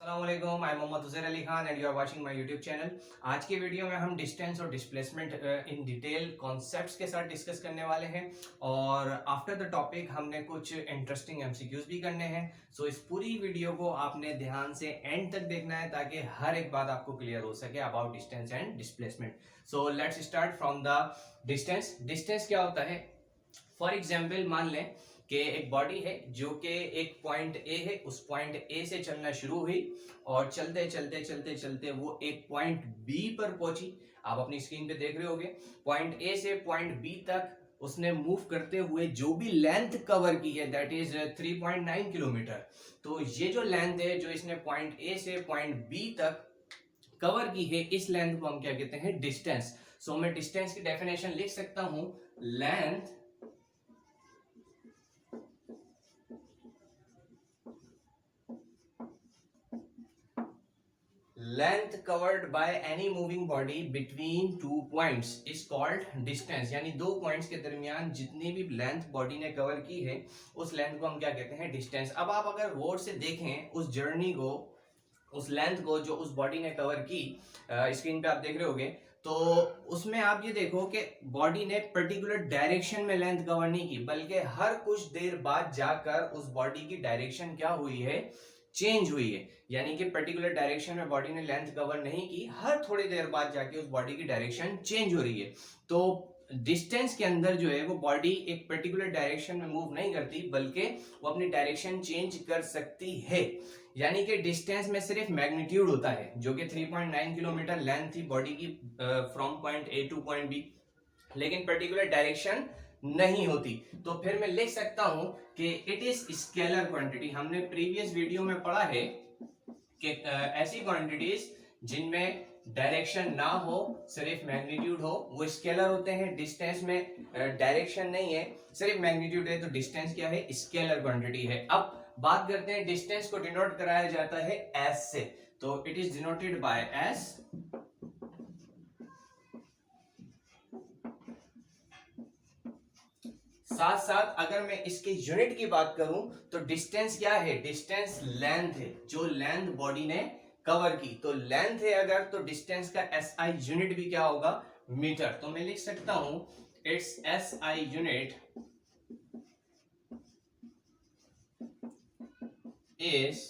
अस्सलामुअलैकुम, I Mohammad Uzair Ali Khan and you are watching my YouTube channel. आज के वीडियो में हम डिस्टेंस और डिस्प्लेसमेंट इन डिटेल कॉन्सेप्ट्स के साथ डिस्कस करने वाले हैं और आफ्टर द टॉपिक हमने कुछ इंटरेस्टिंग एमसीक्यूज भी करने हैं। सो इस पूरी वीडियो को आपने ध्यान से एंड तक देखना है ताकि हर एक बात आपको क्लियर हो सके about distance and displacement. So let's start from the distance. Distance क्या होता है? फॉर एग्जाम्पल मान लें कि एक बॉडी है जो कि एक पॉइंट ए है, उस पॉइंट ए से चलना शुरू हुई और चलते चलते चलते चलते वो एक पॉइंट बी पर पहुंची। आप अपनी स्क्रीन पे देख रहे होगे, पॉइंट ए से पॉइंट बी तक उसने मूव करते हुए जो भी लेंथ कवर की है दैट इज 3.9 किलोमीटर। तो ये जो लेंथ है जो इसने पॉइंट ए से पॉइंट बी तक कवर की है, इस लेंथ को हम क्या कहते हैं? डिस्टेंस। सो मैं डिस्टेंस की डेफिनेशन लिख सकता हूं, length covered by any moving body between two points is called distance. यानी दो पॉइंट्स के दरमियान जितनी भी लेंथ बॉडी ने कवर की है उस लेंथ को हम क्या कहते हैं? डिस्टेंस। अब आप अगर गौर से देखें उस जर्नी को, उस लेंथ को जो उस बॉडी ने कवर की, स्क्रीन पे आप देख रहे होगे, तो उसमें आप ये देखो कि बॉडी ने पर्टिकुलर डायरेक्शन में लेंथ कवर नहीं की, बल्कि हर कुछ देर बाद जाकर उस बॉडी की डायरेक्शन क्या हुई है? चेंज हुई है। यानी कि पर्टिकुलर डायरेक्शन में बॉडी ने लेंथ कवर नहीं की, हर थोड़ी देर बाद जाके उस बॉडी की डायरेक्शन चेंज हो रही है। तो डिस्टेंस के अंदर जो है वो बॉडी एक पर्टिकुलर डायरेक्शन में मूव नहीं करती, बल्कि वो अपनी डायरेक्शन चेंज कर सकती है। यानी कि डिस्टेंस में सिर्फ मैग्नीट्यूड होता है, जो कि 3.9 किलोमीटर लेंथ थी बॉडी की from point A to point B, लेकिन पर्टिकुलर डायरेक्शन नहीं होती। तो फिर मैं लिख सकता हूं कि इट इज स्केलर क्वांटिटी। हमने प्रीवियस वीडियो में पढ़ा है कि ऐसी क्वांटिटीज जिनमें डायरेक्शन ना हो, सिर्फ मैग्नीट्यूड हो, वो स्केलर होते हैं। डिस्टेंस में डायरेक्शन नहीं है, सिर्फ मैग्नीट्यूड है, तो डिस्टेंस क्या है? स्केलर क्वांटिटी है। अब बात करते हैं, डिस्टेंस को डिनोट कराया जाता है एस से, तो it is denoted by S. साथ साथ अगर मैं इसके यूनिट की बात करूं तो डिस्टेंस क्या है? डिस्टेंस लेंथ है, जो लेंथ बॉडी ने कवर की। तो लेंथ है अगर, तो डिस्टेंस का एसआई यूनिट भी क्या होगा? मीटर। तो मैं लिख सकता हूं it's SI unit is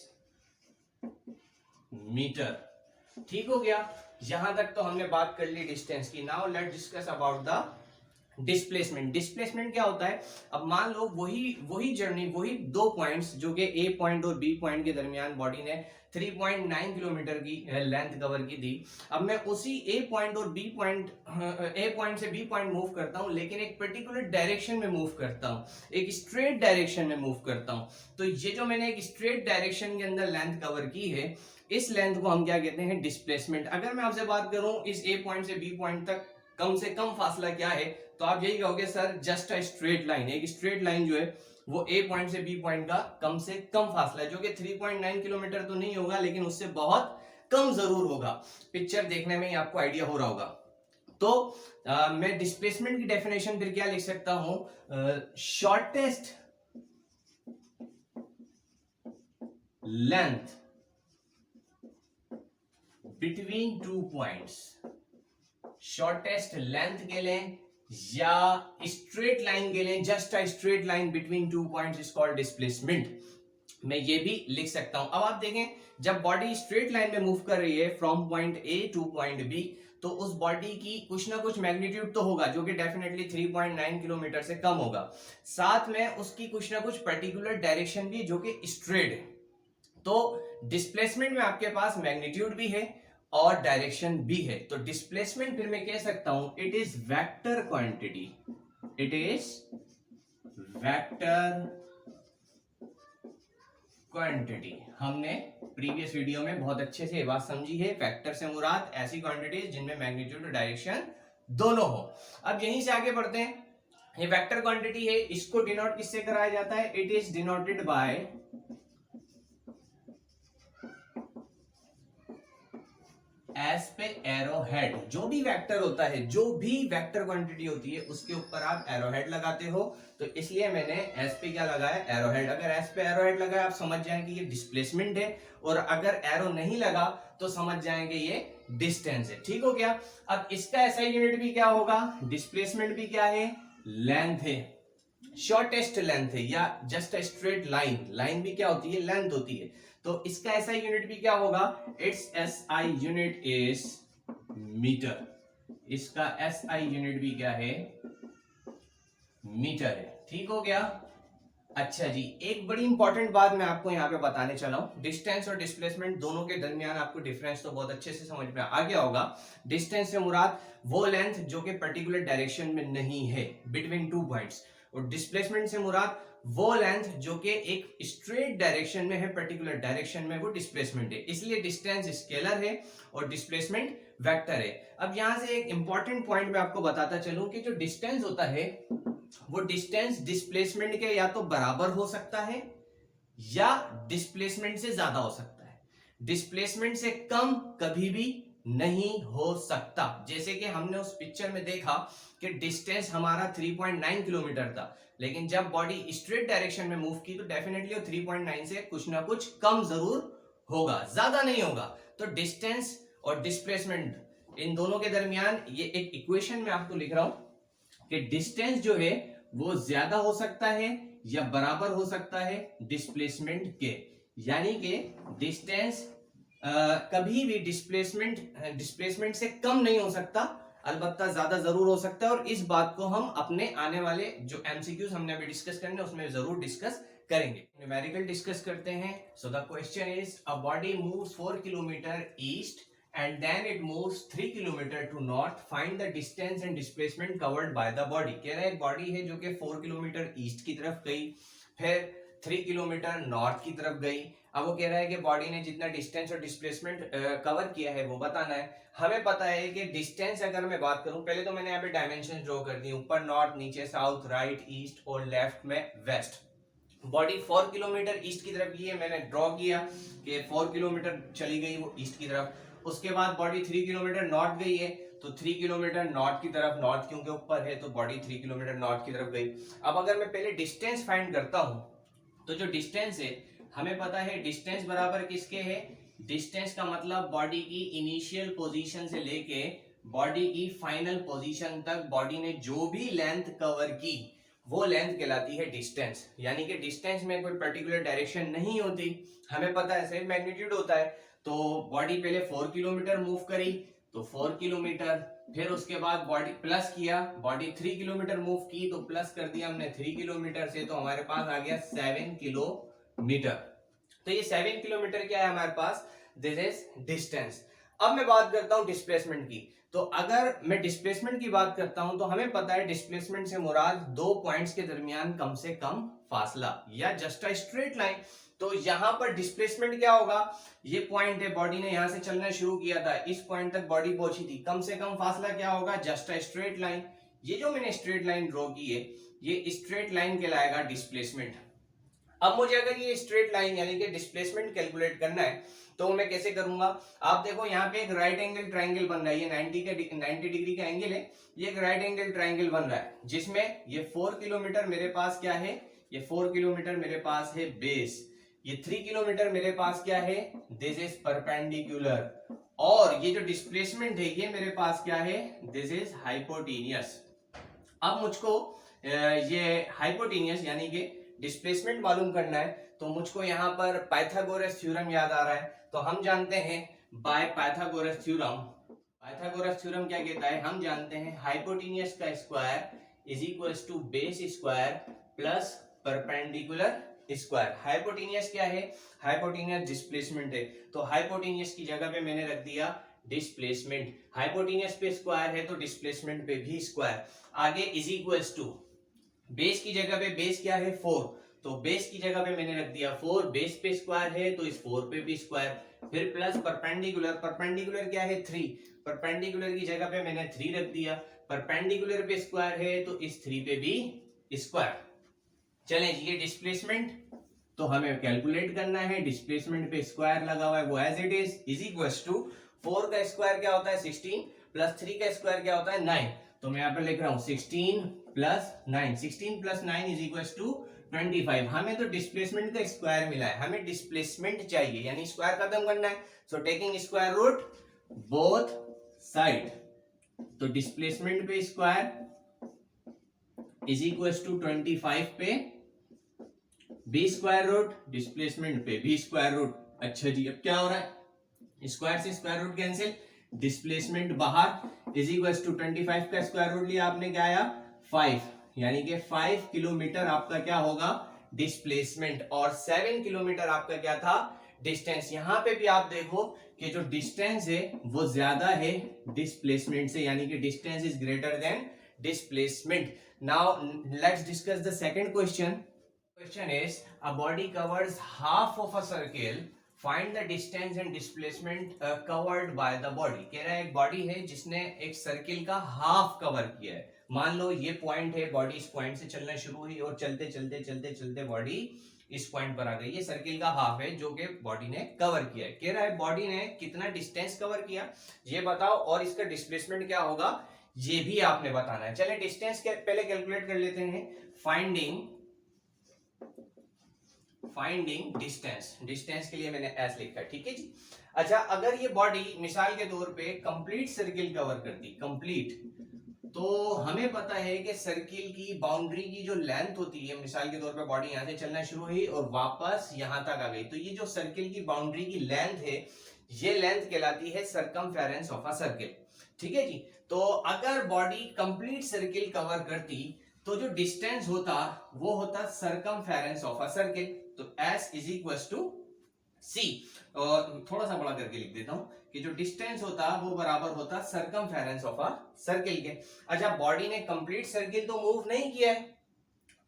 metre. ठीक हो गया? यहां तक तो हमने बात कर ली डिस्टेंस की। Now let's discuss about the displacement. Displacement क्या होता है? अब मान लो वही जर्नी, वही दो पॉइंट्स जो कि ए पॉइंट और बी पॉइंट के दरमियान बॉडी ने 3.9 किलोमीटर की लेंथ कवर की थी। अब मैं उसी ए पॉइंट और बी पॉइंट, ए पॉइंट से बी पॉइंट मूव करता हूं, लेकिन एक पर्टिकुलर डायरेक्शन में मूव करता हूं, एक स्ट्रेट डायरेक्शन में मूव करता हूं। तो ये जो मैंने एक स्ट्रेट डायरेक्शन के अंदर लेंथ कवर की है, इस लेंथ को हम क्या कहते हैं? डिस्प्लेसमेंट। अगर मैं आपसे बात करूं इस ए पॉइंट से बी पॉइंट तक कम से कम फासला क्या है, तो आप यही कहोगे sir just a straight line. एक स्ट्रेट लाइन जो है वो ए पॉइंट से बी पॉइंट का कम से कम फासला है, जो कि 3.9 किलोमीटर तो नहीं होगा, लेकिन उससे बहुत कम जरूर होगा। पिक्चर देखने में ही आपको आइडिया हो रहा होगा। तो मैं डिस्प्लेसमेंट की डेफिनेशन फिर क्या लिख सकता हूं? Shortest length between two points. Shortest length के लिए या स्ट्रेट लाइन के लिए, just a straight line between two points is called displacement. मैं ये भी लिख सकता हूं। अब आप देखें, जब बॉडी स्ट्रेट लाइन में मूव कर रही है from point A to point B, तो उस बॉडी की कुछ ना कुछ मैग्नीट्यूड तो होगा, जो कि डेफिनेटली 3.9 किलोमीटर से कम होगा। साथ में उसकी कुछ ना कुछ पर्टिकुलर डायरेक्शन भी जो कि स्ट्रेट है। तो डिस्प्लेसमेंट में आपके पास मैग्नीट्यूड भी है और डायरेक्शन भी है। तो डिस्प्लेसमेंट फिर मैं कह सकता हूं it is vector quantity. It is vector quantity. हमने प्रीवियस वीडियो में बहुत अच्छे से ये बात समझी है। वेक्टर से मुराद ऐसी क्वांटिटीज जिनमें मैग्नीट्यूड और डायरेक्शन दोनों हो। अब यहीं से आगे बढ़ते हैं। ये वेक्टर क्वांटिटी है, इसको डिनोट किससे कराया जाता है? It is denoted by S पे एरो हेड, जो भी वेक्टर होता है, जो भी वेक्टर क्वांटिटी होती है उसके ऊपर आप एरो हेड लगाते हो, तो इसलिए मैंने एस पे क्या लगाया, एरो हेड। अगर एस पे एरो हेड लगाया आप समझ जाएंगे ये डिस्प्लेसमेंट है, और अगर एरो नहीं लगा तो समझ जाएंगे ये डिस्टेंस है। ठीक हो गया। अब इसका एसआई यूनिट भी क्या होगा, डिस्प्लेसमेंट भी क्या है, लेंथ है, शॉर्टेस्ट लेंथ है, या just a straight line, line भी क्या होती है, लेंथ होती है। तो इसका एसआई यूनिट भी क्या होगा, it's SI unit is metre. इसका एसआई यूनिट भी क्या है, मीटर है। ठीक हो गया। अच्छा जी, एक बड़ी इंपॉर्टेंट बात मैं आपको यहाँ पे बताने चला हूं, डिस्टेंस और डिस्प्लेसमेंट दोनों के दरमियान आपको डिफरेंस तो बहुत अच्छे से समझ में आ गया होगा। डिस्टेंस से मुराद वो लेंथ जो कि पर्टिकुलर डायरेक्शन में नहीं है, बिटवीन टू पॉइंट्स, और डिस्प्लेसमेंट से मुराद वो लेंथ जो कि एक स्ट्रेट डायरेक्शन में है, पर्टिकुलर डायरेक्शन में, वो डिस्प्लेसमेंट है। इसलिए डिस्टेंस स्केलर है और डिस्प्लेसमेंट वेक्टर है। अब यहां से एक इंपॉर्टेंट पॉइंट मैं आपको बताता चलूं कि जो डिस्टेंस होता है वो डिस्टेंस डिस्प्लेसमेंट के या तो बराबर हो सकता है या डिस्प्लेसमेंट से ज्यादा हो सकता है। डिस्प्लेसमेंट से कम कभी भी नहीं हो सकता। जैसे कि हमने उस पिक्चर में देखा कि डिस्टेंस हमारा 3.9 किलोमीटर था, लेकिन जब बॉडी स्ट्रेट डायरेक्शन में मूव की तो डेफिनेटली 3.9 से कुछ ना कुछ कम जरूर होगा, ज्यादा नहीं होगा। तो डिस्टेंस और डिस्प्लेसमेंट इन दोनों के दरमियान ये एक इक्वेशन में आपको लिख रहा हूं कि डिस्टेंस जो है वो ज्यादा हो सकता है या बराबर हो सकता है डिस्प्लेसमेंट के, यानी कि डिस्टेंस कभी भी डिस्प्लेसमेंट से कम नहीं हो सकता, अलबत्ता ज्यादा जरूर हो सकता है। और इस बात को हम अपने आने वाले जो एमसीक्यूज हमने अभी डिस्कस करने उसमें जरूर डिस्कस करेंगे। न्यूमेरिकल डिस्कस करते हैं। So the question is, a body moves 4 kilometre east and then it moves 3 kilometer to north, find the distance and displacement covered by the body। कह रहा है एक बॉडी है जो कि 4 किलोमीटर ईस्ट की तरफ गई, फिर 3 किलोमीटर नॉर्थ की तरफ गई। अब वो कह रहा है कि बॉडी ने जितना डिस्टेंस और डिस्प्लेसमेंट कवर किया है वो बताना है। हमें पता है कि डिस्टेंस अगर मैं बात करूं, पहले तो मैंने यहाँ पे डायमेंशन ड्रॉ कर दी, ऊपर नॉर्थ, नीचे साउथ, राइट, ईस्ट और लेफ्ट में वेस्ट। बॉडी 4 किलोमीटर ईस्ट की तरफ गई है, मैंने ड्रॉ किया कि 4 किलोमीटर चली गई वो ईस्ट की तरफ। उसके बाद बॉडी 3 किलोमीटर नॉर्थ गई है, तो 3 किलोमीटर नॉर्थ की तरफ, नॉर्थ क्योंकि ऊपर है तो बॉडी 3 किलोमीटर नॉर्थ की तरफ गई। अब अगर मैं पहले डिस्टेंस फाइंड करता हूं, तो जो डिस्टेंस है हमें पता है डिस्टेंस बराबर किसके है, डिस्टेंस का मतलब बॉडी की इनिशियल पोजीशन से लेके बॉडी की फाइनल पोजीशन तक बॉडी ने जो भी लेंथ कवर की वो लेंथ कहलाती है डिस्टेंस। यानी कि डिस्टेंस में कोई पर्टिकुलर डायरेक्शन नहीं होती, हमें पता है सेम मैग्नीट्यूड होता है। तो बॉडी पहले 4 किलोमीटर मूव करी तो 4 किलोमीटर, फिर उसके बाद बॉडी प्लस किया, बॉडी 3 किलोमीटर मूव की तो प्लस कर दिया हमने 3 किलोमीटर से, तो हमारे पास आ गया 7 किलोमीटर। तो ये 7 किलोमीटर क्या है हमारे पास, दिस इज डिस्टेंस। अब मैं बात करता हूं डिस्प्लेसमेंट की। तो अगर मैं डिस्प्लेसमेंट की बात करता हूं तो हमें पता है डिस्प्लेसमेंट से मुराद दो पॉइंट्स के दरमियान कम से कम फासला या जस्ट अ स्ट्रेट लाइन। तो यहां पर डिस्प्लेसमेंट क्या होगा, ये पॉइंट है, बॉडी ने यहां से चलना शुरू किया था, इस पॉइंट तक बॉडी पहुंची थी, कम से कम फासला क्या होगा, जस्ट अ स्ट्रेट लाइन। ये जो मैंने स्ट्रेट लाइन ड्रॉ की है ये स्ट्रेट लाइन कहलाएगा डिस्प्लेसमेंट। अब मुझे अगर ये स्ट्रेट लाइन यानी कि डिस्प्लेसमेंट कैलकुलेट करना है तो मैं कैसे करूंगा, आप देखो यहाँ पे एक राइट एंगल ट्राइंगल बन रहा है, ये 90 डिग्री का एंगल है, ये एक राइट एंगल ट्राइंगल बन रहा है जिसमें ये 4 किलोमीटर मेरे पास क्या है, ये 4 किलोमीटर मेरे पास है बेस, ये 3 किलोमीटर मेरे पास क्या है, दिस इज परपेंडिकुलर, और ये जो डिस्प्लेसमेंट है ये मेरे पास क्या है, दिस इज हाइपोटेनियस। अब मुझको ये हाइपोटेनियस यानी कि डिस्प्लेसमेंट मालूम करना है तो मुझको यहाँ पर पाइथागोरस थ्योरम याद आ रहा है। तो हम जानते हैं by Pythagoras theorem, Pythagoras theorem क्या कहता है, हम जानते हैं हाइपोटेनियस का square is equals to base square plus perpendicular square. Hypotenuse क्या है, हाइपोटेनियस डिस्प्लेसमेंट है, तो हाइपोटेनियस की जगह पे मैंने रख दिया डिस्प्लेसमेंट। हाइपोटेनियस पे स्क्वायर है तो डिस्प्लेसमेंट पे भी स्क्वायर। आगे इज इक्वल्स टू बेस की जगह पे, बेस क्या है 4, तो बेस की जगह पे मैंने रख दिया 4, बेस पे स्क्वायर है तो इस 4 पे भी स्क्वायर, फिर प्लस परपेंडिकुलर, परपेंडिकुलर क्या है 3, परपेंडिकुलर की जगह पे मैंने 3 रख दिया, परपेंडिकुलर पे स्क्वायर है तो इस 3 पे भी स्क्वायर। चलें ये डिस्प्लेसमेंट तो हमें कैलकुलेट करना है, डिस्प्लेसमेंट पे स्क्वायर लगा हुआ है वो as it is equals to 4 का स्क्वायर क्या होता है 16, प्लस 3 का स्क्वायर क्या होता है 9। तो मैं यहाँ पे लिख रहा हूँ 16 plus 9, 16 plus 9 is equal to 25। हमें तो डिस्प्लेसमेंट का स्क्वायर मिला है, हमें डिस्प्लेसमेंट चाहिए यानी स्क्वायर खत्म करना है। So taking square root both side, तो डिस्प्लेसमेंट पे स्क्वायर इज इक्वल टू 25 पे बी स्क्वायर रूट, डिस्प्लेसमेंट पे बी स्क्वायर रूट। अच्छा जी, अब क्या हो रहा है, स्क्वायर से स्क्वायर रूट कैंसिल, डिस्प्लेसमेंट बाहर इज इक्वल टू 25 का स्क्वायर रूट लिया आपने, क्या आया 5, यानी कि 5 किलोमीटर आपका क्या होगा डिस्प्लेसमेंट, और 7 किलोमीटर आपका क्या था डिस्टेंस। यहां पे भी आप देखो कि जो डिस्टेंस है वो ज्यादा है डिस्प्लेसमेंट से, यानी कि distance is greater than displacement. Now let's discuss the second question. Question is, a body covers half of a circle. Find the distance and displacement covered by the body. कह रहा है एक बॉडी है जिसने एक सर्किल का half cover किया है। मान लो ये पॉइंट है, बॉडी इस पॉइंट से चलना शुरू हुई और चलते चलते चलते चलते बॉडी इस पॉइंट पर आ गई। ये सर्किल का हाफ है जो कि बॉडी ने कवर किया है। कह रहा है बॉडी ने कितना डिस्टेंस कवर किया ये बताओ, और इसका डिस्प्लेसमेंट क्या होगा ये भी आपने बताना है। चले डिस्टेंस के पहले कैलकुलेट कर लेते हैं। फाइंडिंग डिस्टेंस, डिस्टेंस के लिए मैंने एस लिखा है, ठीक है जी। अच्छा, अगर ये बॉडी मिसाल के तौर पे कंप्लीट सर्किल कवर करती, कंप्लीट, तो हमें पता है कि सर्किल की बाउंड्री की जो लेंथ होती है, मिसाल के तौर पे बॉडी यहां से चलना शुरू हुई और वापस यहां तक आ गई, तो ये जो सर्किल की बाउंड्री की लेंथ है ये लेंथ कहलाती है सरकमफेरेंस ऑफ अ सर्किल, ठीक है जी। तो अगर बॉडी कंप्लीट सर्किल कवर करती तो जो डिस्टेंस होता वो होता सरकमफेरेंस ऑफ अ सर्किल, तो S is equal to C। और थोड़ा सा बड़ा करके लिख देता हूं कि जो डिस्टेंस होता वो बराबर होता सरकमफेरेंस ऑफ अ सर्किल के। अच्छा, बॉडी ने कंप्लीट सर्किल तो मूव नहीं किया है,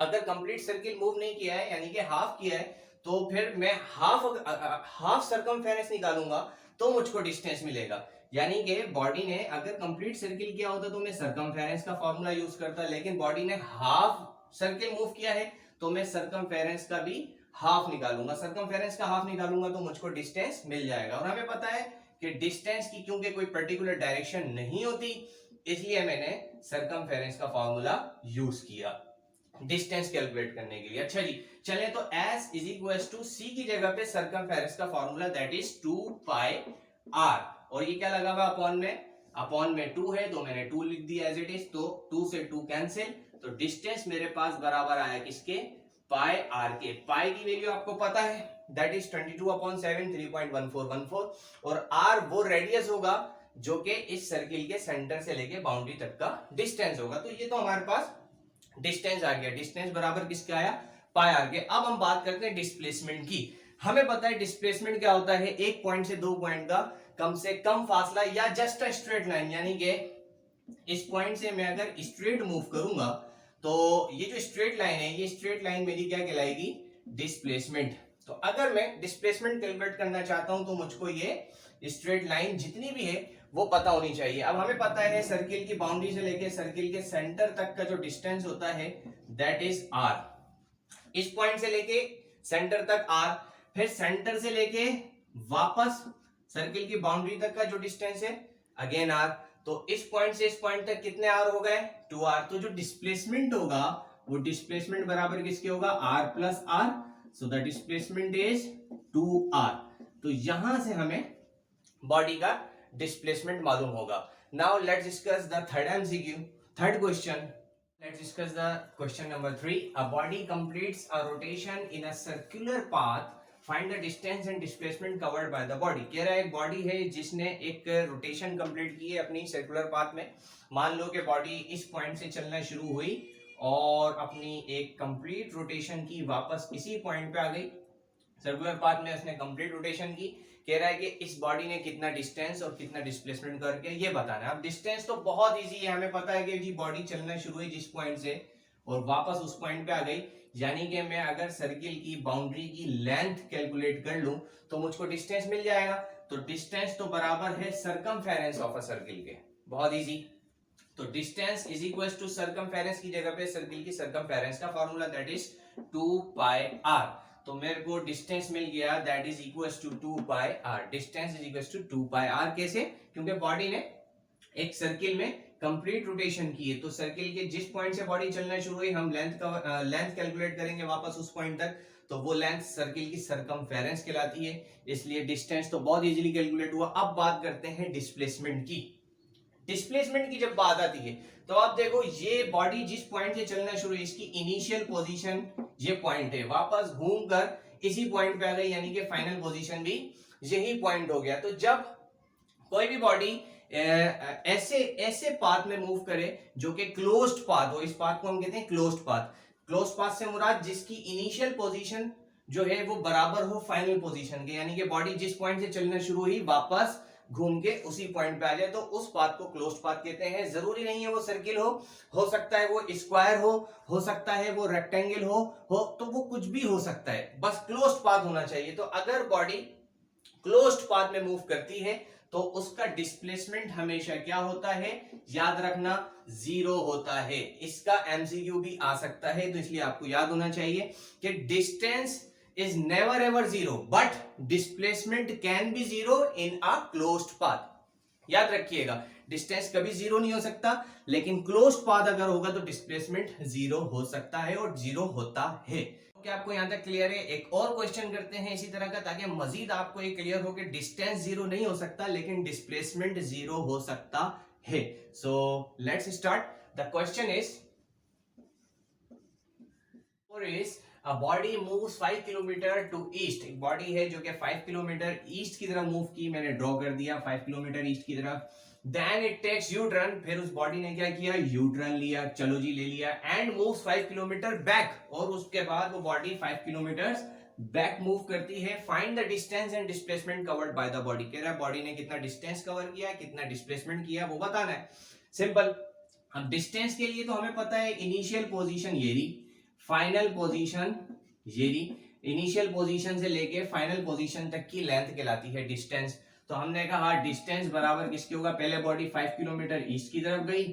अगर कंप्लीट सर्किल मूव नहीं किया है यानी कि हाफ किया है, तो फिर मैं हाफ सरकमफेरेंस निकालूंगा तो मुझको डिस्टेंस मिलेगा। यानी कि बॉडी ने अगर कंप्लीट सर्किल किया होता तो मैं सरकमफेरेंस का फॉर्मूला यूज करता, लेकिन बॉडी ने हाफ सर्किल मूव किया है तो मैं सरकमफेरेंस का भी हाफ निकालूंगा। सरकमफेरेंस का हाफ निकालूंगा तो मुझको डिस्टेंस मिल जाएगा। और हमें पता है कि डिस्टेंस की क्योंकि कोई पर्टिकुलर डायरेक्शन नहीं होती, इसलिए मैंने सरकमफेरेंस का फॉर्मूला यूज किया डिस्टेंस कैलकुलेट करने के लिए। अच्छा जी, चलें तो S is equal to C की जगह पे सरकमफेरेंस का formula that is 2 pi r, और ये क्या लगा हुआ अपॉन में 2 है तो मैंने 2 लिख दिया एज इट इज, तो 2 से 2 कैंसिल, तो डिस्टेंस मेरे पास बराबर आया किसके पाई r के। पाई की वैल्यू आपको पता है दैट इज 22/7 3.1414, और r वो रेडियस होगा जो कि इस सर्किल के सेंटर से लेके बाउंड्री तक का डिस्टेंस होगा। तो ये तो हमारे पास डिस्टेंस आ गया, डिस्टेंस बराबर किसका आया पाई r के। अब हम बात करते हैं डिस्प्लेसमेंट की। हमें पता है डिस्प्लेसमेंट क्या होता है, एक पॉइंट से दो पॉइंट का कम से कम फासला या जस्ट अ स्ट्रेट लाइन, यानी कि इस पॉइंट से मैं अगर स्ट्रेट मूव करूंगा तो ये जो स्ट्रेट लाइन है ये स्ट्रेट लाइन मेरी क्या कहलाएगी डिस्प्लेसमेंट। तो अगर मैं डिस्प्लेसमेंट कैलकुलेट करना चाहता हूं तो मुझको ये स्ट्रेट लाइन जितनी भी है वो पता होनी चाहिए। अब हमें पता है सर्किल की बाउंड्री से लेके सर्किल के सेंटर तक का जो डिस्टेंस होता है दैट इज r, इस पॉइंट से लेके सेंटर तक r, फिर सेंटर से लेके वापस सर्किल की बाउंड्री तक का जो डिस्टेंस है अगेन r, तो इस पॉइंट से इस पॉइंट तक कितने r हो गए 2r। तो जो डिस्प्लेसमेंट होगा वो डिस्प्लेसमेंट बराबर किसके होगा r plus r, so the displacement is 2r। तो यहां से हमें बॉडी का डिस्प्लेसमेंट मालूम होगा। Now let's discuss the third MCQ, third question. Let's discuss the question number 3. A body completes a rotation in a circular path. Find the distance and displacement covered by the body. कह रहा है एक body है जिसने एक rotation complete की है अपनी सर्कुलर पाथ में। मान लो कि बॉडी इस पॉइंट से चलना शुरू हुई और अपनी एक कंप्लीट रोटेशन की, वापस इसी पॉइंट पे आ गई, सर्कुलर पाथ में उसने कंप्लीट रोटेशन की। कह रहा है कि इस बॉडी ने कितना डिस्टेंस और कितना डिस्प्लेसमेंट करके ये बताना है। अब डिस्टेंस तो बहुत इजी है, हमें पता है कि जी बॉडी चलना शुरू हुई जिस पॉइंट से और वापस उस पॉइंट पे आ गई, यानी कि मैं अगर सर्किल की बाउंड्री की लेंथ कैलकुलेट कर लूं तो मुझको डिस्टेंस मिल जाएगा। तो डिस्टेंस तो बराबर है सरकमफेरेंस ऑफ अ सर्किल के, बहुत इजी। तो distance is equal to circumference की जगह पे सर्किल की सरकमफेरेंस का formula that is 2 pi r। तो मेरे को डिस्टेंस मिल गया that is equal to 2 pi R. Distance is equal to 2 pi R. कैसे? क्योंकि बॉडी ने एक सर्किल में कंप्लीट रोटेशन की है, तो सर्किल के जिस पॉइंट से बॉडी चलना शुरू हुई हम लेंथ कैलकुलेट करेंगे वापस उस पॉइंट तक, तो वो लेंथ सर्किल की सरकमफेरेंस कहलाती है। इसलिए डिस्टेंस तो बहुत इजीली कैलकुलेट हुआ। अब बात करते हैं डिस्प्लेसमेंट की। डिस्प्लेसमेंट की जब बात आती है तो आप देखो ये बॉडी जिस पॉइंट से चलना शुरू है इसकी इनिशियल पोजीशन ये पॉइंट है, वापस घूमकर इसी पॉइंट पे आ गई, यानी कि फाइनल पोजीशन भी यही पॉइंट हो गया। तो जब कोई भी बॉडी ऐसे ऐसे पाथ में मूव करे जो कि क्लोज्ड पाथ हो, इस पाथ को हम कहते हैं क्लोज्ड पाथ। क्लोज्ड पाथ से मुराद जिसकी इनिशियल पोजीशन जो है वो बराबर हो फाइनल पोजीशन के, यानी कि बॉडी जिस पॉइंट से चलना शुरू हुई वापस घूम के उसी पॉइंट पे आ जाए, तो उस पाथ को क्लोज्ड पाथ कहते हैं। जरूरी नहीं है वो सर्किल हो सकता है वो स्क्वायर हो सकता है वो रेक्टेंगल हो तो वो कुछ भी हो सकता है, बस क्लोज्ड पाथ होना चाहिए। तो अगर बॉडी क्लोज्ड पाथ में मूव करती है तो उसका डिस्प्लेसमेंट हमेशा क्या होता है, याद रखना, जीरो होता है। इसका एमसीक्यू भी आ सकता है, तो इसलिए आपको याद होना चाहिए कि distance is never ever zero but displacement can be zero in a closed path। याद रखिएगा डिस्टेंस कभी जीरो नहीं हो सकता, लेकिन क्लोज्ड पाथ अगर होगा तो डिस्प्लेसमेंट जीरो हो सकता है और जीरो होता है। क्या आपको यहां तक क्लियर है? एक और क्वेश्चन करते हैं इसी तरह का, ताकि मजीद आपको ये क्लियर हो कि डिस्टेंस जीरो नहीं हो सकता लेकिन डिस्प्लेसमेंट जीरो हो सकता है। So let's start. The question is A body moves 5 kilometre to east. एक बॉडी है जो कि 5 किलोमीटर ईस्ट की तरफ मूव की, मैंने ड्रॉ कर दिया 5 किलोमीटर ईस्ट की तरफ। Then it takes U turn, फिर उस बॉडी ने क्या किया, यू टर्न लिया, चलो जी ले लिया, एंड मूव्स 5 किलोमीटर बैक, और उसके बाद वो बॉडी 5 किलोमीटर बैक मूव करती है। Find the distance and displacement covered by the body. कह रहा है बॉडी ने कितना डिस्टेंस कवर किया, कितना डिस्प्लेसमेंट किया, वो बताना है। सिंपल। अब डिस्टेंस के लिए तो हमें पता है इनिशियल पोजीशन ये रही, फाइनल पोजीशन ये रही, इनिशियल पोजीशन से लेके फाइनल पोजीशन तक की लेंथ कहलाती है डिस्टेंस। तो हमने कहा डिस्टेंस बराबर किसके होगा, पहले बॉडी 5 किलोमीटर ईस्ट की तरफ गई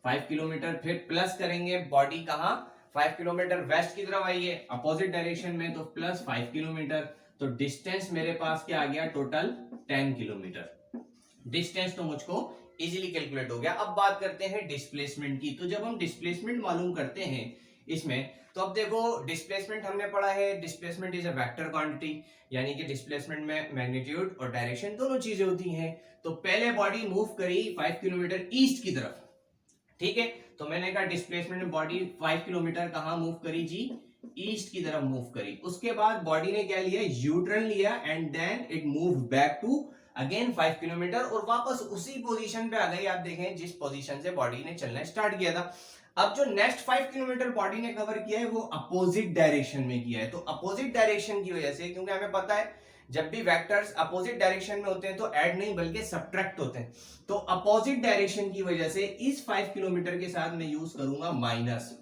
5 किलोमीटर, फिर प्लस करेंगे बॉडी कहां 5 किलोमीटर वेस्ट की तरफ आई है अपोजिट डायरेक्शन में, तो प्लस 5 किलोमीटर, तो डिस्टेंस मेरे पास क्या आ गया टोटल 10 किलोमीटर। डिस्टेंस तो मुझको इजीली कैलकुलेट हो गया। अब बात करते हैं डिस्प्लेसमेंट की। तो जब हम डिस्प्लेसमेंट मालूम करते हैं इसमें, तो अब देखो डिस्प्लेसमेंट हमने पढ़ा है, displacement is a vector quantity, यानी कि डिस्प्लेसमेंट में मैग्नीट्यूड और डायरेक्शन दोनों चीजें होती हैं। तो पहले बॉडी मूव करी 5 किलोमीटर ईस्ट की तरफ, ठीक है, तो मैंने कहा डिस्प्लेसमेंट में बॉडी 5 किलोमीटर कहां मूव करी जी, ईस्ट की तरफ मूव करी। उसके बाद बॉडी ने क्या लिया, यू टर्न लिया, and then it move back to again 5 kilometre, और वापस उसी पोजीशन पे आ गई। आप देखें जिस पोजीशन से बॉडी ने चलना स्टार्ट किया था। अब जो नेक्स्ट 5 किलोमीटर बॉडी ने कवर किया है वो अपोजिट डायरेक्शन में किया है। तो अपोजिट डायरेक्शन की वजह से, क्योंकि हमें पता है जब भी वेक्टर्स अपोजिट डायरेक्शन में होते हैं तो ऐड नहीं बल्कि सब्ट्रैक्ट होते हैं, तो अपोजिट डायरेक्शन की वजह से इस 5 किलोमीटर के साथ मैं यूज करूंगा माइनस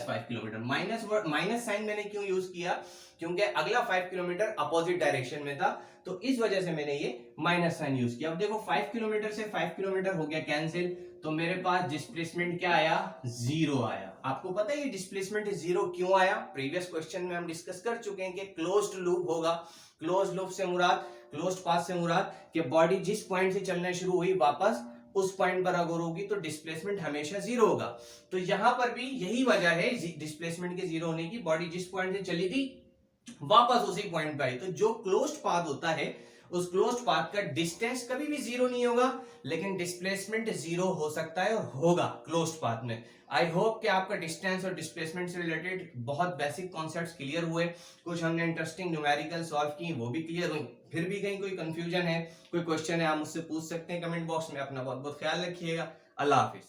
5 किलोमीटर। माइनस साइन मैंने क्यों यूज किया, क्योंकि अगला 5 किलोमीटर अपोजिट डायरेक्शन में था, तो इस वजह से मैंने ये माइनस साइन यूज किया। अब देखो 5 किलोमीटर से 5 किलोमीटर हो गया कैंसिल, तो मेरे पास डिस्प्लेसमेंट क्या आया, जीरो आया। आपको पता है ये डिस्प्लेसमेंट जीरो क्यों आया, प्रीवियस क्वेश्चन में हम डिस्कस कर चुके हैं कि क्लोज्ड लूप होगा। क्लोज्ड लूप से मुराद, क्लोज्ड पाथ से मुराद कि बॉडी जिस पॉइंट से चलना शुरू हुई वापस उस पॉइंट पर अगर होगी तो डिस्प्लेसमेंट हमेशा जीरो होगा। तो यहां पर भी यही वजह है डिस्प्लेसमेंट के जीरो होने की, बॉडी जिस पॉइंट से चली थी वापस उसी पॉइंट पर आई। तो जो क्लोज्ड पाथ होता है उस क्लोज्ड पाथ का डिस्टेंस कभी भी जीरो नहीं होगा, लेकिन डिस्प्लेसमेंट जीरो हो सकता है और होगा क्लोज्ड पाथ में। आई होप कि आपका डिस्टेंस और डिस्प्लेसमेंट से रिलेटेड बहुत बेसिक कॉन्सेप्ट्स क्लियर हुए, कुछ हमने इंटरेस्टिंग न्यूमेरिकल सॉल्व की वो भी क्लियर हुई। फिर भी कहीं कोई कंफ्यूजन है, कोई क्वेश्चन है, आप मुझसे पूछ सकते हैं कमेंट बॉक्स में। अपना बहुत बहुत ख्याल रखिएगा। अल्लाह हाफिज।